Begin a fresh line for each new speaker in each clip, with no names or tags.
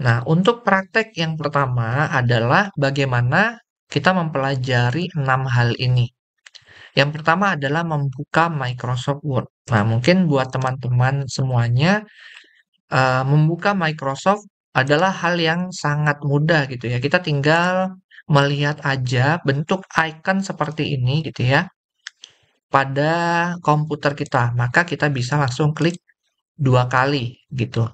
Nah, untuk praktek yang pertama adalah bagaimana kita mempelajari 6 hal ini. Yang pertama adalah membuka Microsoft Word. Nah, mungkin buat teman-teman semuanya, membuka Microsoft adalah hal yang sangat mudah gitu ya. Kita tinggal melihat aja bentuk icon seperti ini gitu ya pada komputer kita. Maka kita bisa langsung klik 2 kali gitu.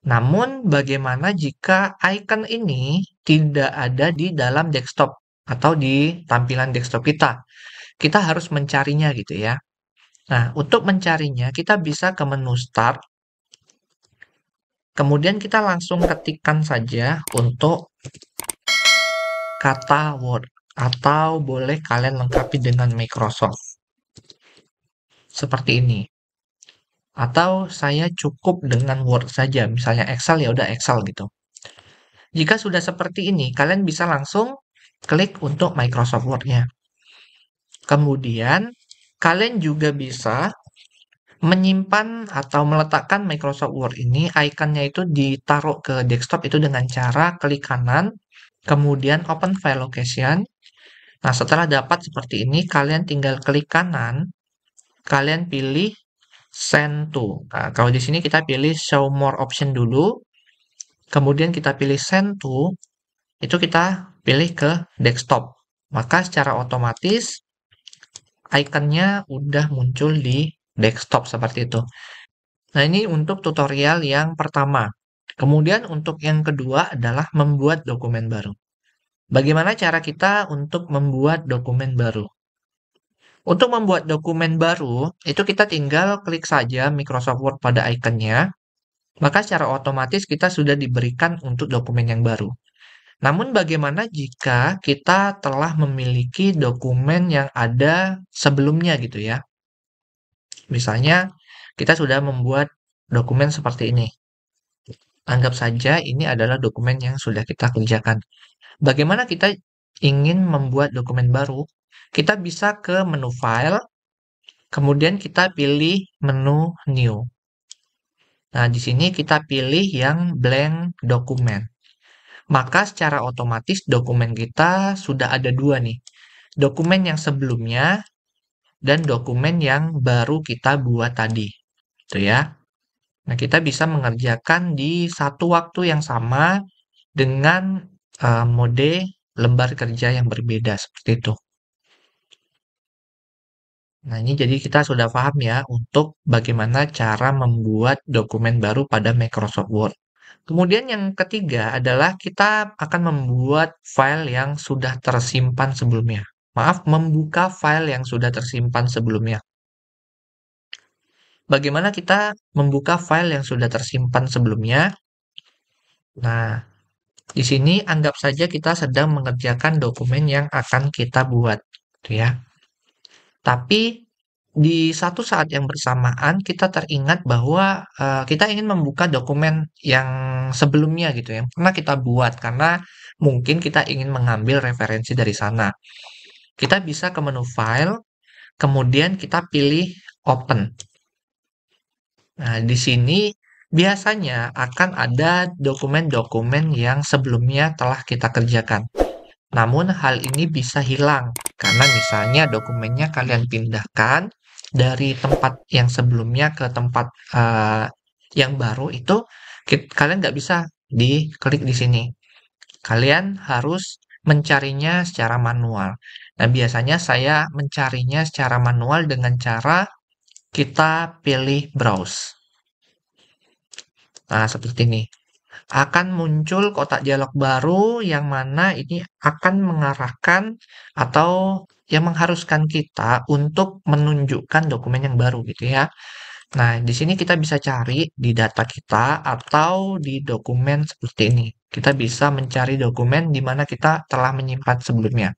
Namun bagaimana jika icon ini tidak ada di dalam desktop atau di tampilan desktop kita? Kita harus mencarinya gitu ya. Nah, untuk mencarinya kita bisa ke menu Start, kemudian kita langsung ketikkan saja untuk kata Word, atau boleh kalian lengkapi dengan Microsoft. Seperti ini. Atau saya cukup dengan Word saja, misalnya Excel ya udah Excel gitu. Jika sudah seperti ini, kalian bisa langsung klik untuk Microsoft Word-nya. Kemudian, kalian juga bisa menyimpan atau meletakkan Microsoft Word ini, ikonnya itu ditaruh ke desktop itu dengan cara klik kanan, kemudian Open File Location. Nah, setelah dapat seperti ini, kalian tinggal klik kanan, kalian pilih Send to. Nah, kalau di sini kita pilih Show More Option dulu, kemudian kita pilih Send to, itu kita pilih ke desktop. Maka secara otomatis ikonnya udah muncul di desktop seperti itu. Nah, ini untuk tutorial yang pertama. Kemudian untuk yang kedua adalah membuat dokumen baru. Bagaimana cara kita untuk membuat dokumen baru? Untuk membuat dokumen baru, itu kita tinggal klik saja Microsoft Word pada ikonnya, maka secara otomatis kita sudah diberikan untuk dokumen yang baru. Namun bagaimana jika kita telah memiliki dokumen yang ada sebelumnya gitu ya? Misalnya kita sudah membuat dokumen seperti ini. Anggap saja ini adalah dokumen yang sudah kita kerjakan. Bagaimana kita ingin membuat dokumen baru? Kita bisa ke menu File, kemudian kita pilih menu New. Nah, di sini kita pilih yang blank dokumen. Maka secara otomatis dokumen kita sudah ada dua nih. Dokumen yang sebelumnya dan dokumen yang baru kita buat tadi. Itu ya. Nah, kita bisa mengerjakan di satu waktu yang sama dengan mode lembar kerja yang berbeda seperti itu. Nah, ini jadi kita sudah paham ya untuk bagaimana cara membuat dokumen baru pada Microsoft Word. Kemudian yang ketiga adalah kita akan membuat file yang sudah tersimpan sebelumnya. Maaf, membuka file yang sudah tersimpan sebelumnya. Bagaimana kita membuka file yang sudah tersimpan sebelumnya? Nah, di sini anggap saja kita sedang mengerjakan dokumen yang akan kita buat, gitu ya. Tapi di satu saat yang bersamaan kita teringat bahwa kita ingin membuka dokumen yang sebelumnya gitu yang pernah kita buat karena mungkin kita ingin mengambil referensi dari sana. Kita bisa ke menu File, kemudian kita pilih Open. Nah, di sini biasanya akan ada dokumen-dokumen yang sebelumnya telah kita kerjakan. Namun hal ini bisa hilang karena misalnya dokumennya kalian pindahkan dari tempat yang sebelumnya ke tempat yang baru itu kalian nggak bisa diklik di sini. Kalian harus mencarinya secara manual. Nah, biasanya saya mencarinya secara manual dengan cara kita pilih browse. Nah, seperti ini. Akan muncul kotak dialog baru yang mana ini akan mengarahkan atau yang mengharuskan kita untuk menunjukkan dokumen yang baru gitu ya. Nah, di sini kita bisa cari di data kita atau di dokumen seperti ini. Kita bisa mencari dokumen di mana kita telah menyimpan sebelumnya.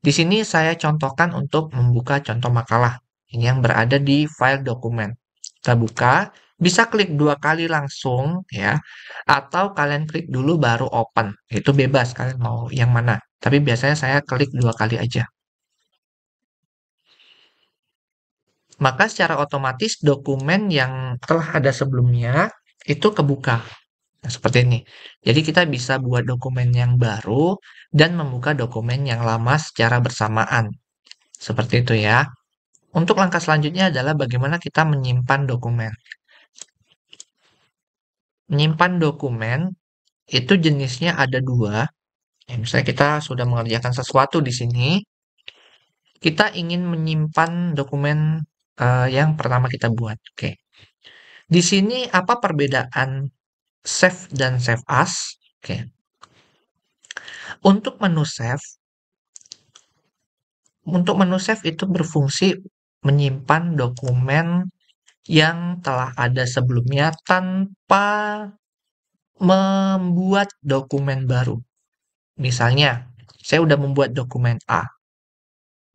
Di sini saya contohkan untuk membuka contoh makalah ini yang berada di file dokumen. Kita buka, bisa klik 2 kali langsung ya, atau kalian klik dulu baru open. Itu bebas kalian mau yang mana. Tapi biasanya saya klik 2 kali aja. Maka secara otomatis dokumen yang telah ada sebelumnya itu kebuka. Nah, seperti ini. Jadi kita bisa buat dokumen yang baru dan membuka dokumen yang lama secara bersamaan. Seperti itu ya. Untuk langkah selanjutnya adalah bagaimana kita menyimpan dokumen. Menyimpan dokumen itu jenisnya ada dua. Ya, misalnya kita sudah mengerjakan sesuatu di sini, kita ingin menyimpan dokumen yang pertama kita buat. Oke. Di sini apa perbedaan save dan save as? Oke. Untuk menu save itu berfungsi menyimpan dokumen yang telah ada sebelumnya tanpa membuat dokumen baru. Misalnya, saya udah membuat dokumen A.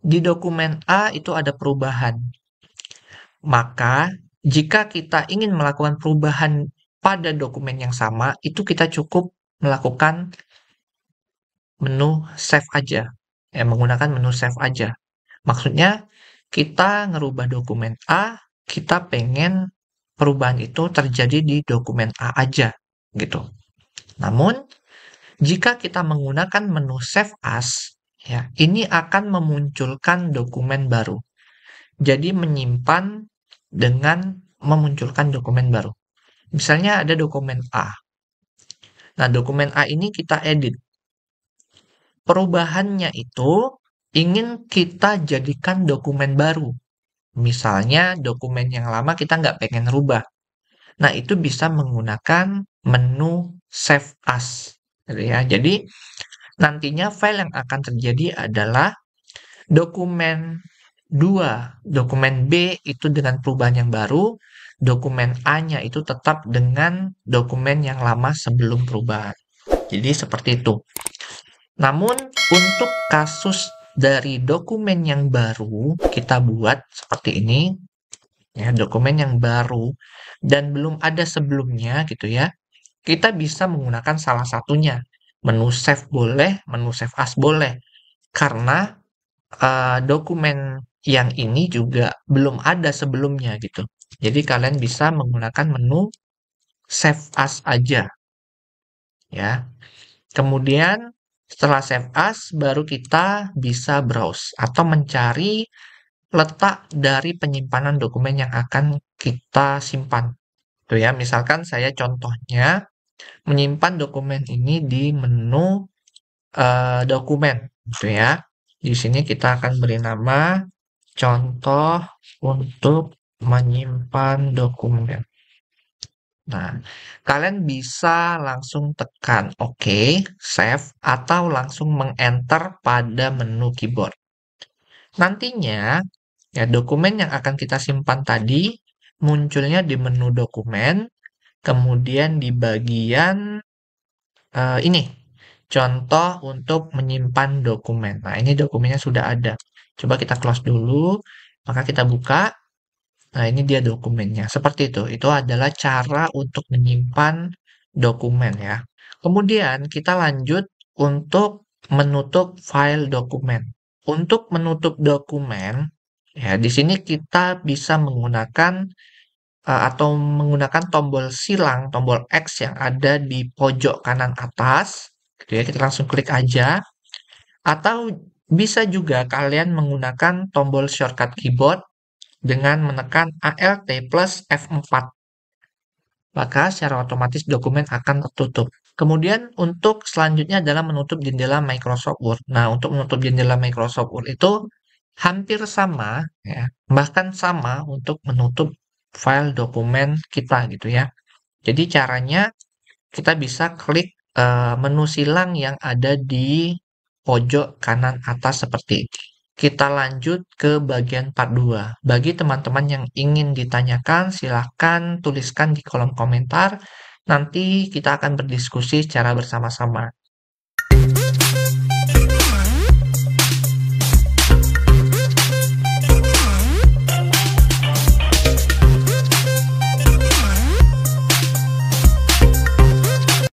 Di dokumen A itu ada perubahan. Maka, jika kita ingin melakukan perubahan pada dokumen yang sama, itu kita cukup melakukan menu save aja. Ya, menggunakan menu save aja. Maksudnya, kita ngerubah dokumen A, kita pengen perubahan itu terjadi di dokumen A aja, gitu. Namun, jika kita menggunakan menu Save As, ya, ini akan memunculkan dokumen baru. Jadi menyimpan dengan memunculkan dokumen baru. Misalnya ada dokumen A. Nah, dokumen A ini kita edit. Perubahannya itu ingin kita jadikan dokumen baru. Misalnya dokumen yang lama kita nggak pengen rubah. Nah, itu bisa menggunakan menu Save As. Gitu ya. Jadi, nantinya file yang akan terjadi adalah dokumen 2, dokumen B itu dengan perubahan yang baru, dokumen A-nya itu tetap dengan dokumen yang lama sebelum perubahan. Jadi seperti itu. Namun untuk kasus dari dokumen yang baru kita buat seperti ini, ya dokumen yang baru dan belum ada sebelumnya gitu ya, kita bisa menggunakan salah satunya. Menu save boleh, menu save as boleh. Karena dokumen yang ini juga belum ada sebelumnya gitu. Jadi kalian bisa menggunakan menu save as aja. Ya. Kemudian setelah save as baru kita bisa browse atau mencari letak dari penyimpanan dokumen yang akan kita simpan. Tuh ya, misalkan saya contohnya menyimpan dokumen ini di menu dokumen, gitu ya. Di sini kita akan beri nama contoh untuk menyimpan dokumen. Nah, kalian bisa langsung tekan OK, save, atau langsung meng-enter pada menu keyboard. Nantinya, ya dokumen yang akan kita simpan tadi munculnya di menu dokumen, kemudian di bagian ini, contoh untuk menyimpan dokumen. Nah, ini dokumennya sudah ada. Coba kita close dulu, maka kita buka. Nah, ini dia dokumennya. Seperti itu. Itu adalah cara untuk menyimpan dokumen ya. Kemudian kita lanjut untuk menutup file dokumen. Untuk menutup dokumen, ya di sini kita bisa menggunakan atau menggunakan tombol silang, tombol X yang ada di pojok kanan atas. Gitu ya, kita langsung klik aja. Atau bisa juga kalian menggunakan tombol shortcut keyboard dengan menekan Alt plus F4. Maka secara otomatis dokumen akan tertutup. Kemudian untuk selanjutnya adalah menutup jendela Microsoft Word. Nah, untuk menutup jendela Microsoft Word itu hampir sama, ya, bahkan sama untuk menutup file dokumen kita gitu ya. Jadi caranya kita bisa klik menu silang yang ada di pojok kanan atas seperti ini. Kita lanjut ke bagian part 2. Bagi teman-teman yang ingin ditanyakan, silahkan tuliskan di kolom komentar. Nanti kita akan berdiskusi secara bersama-sama.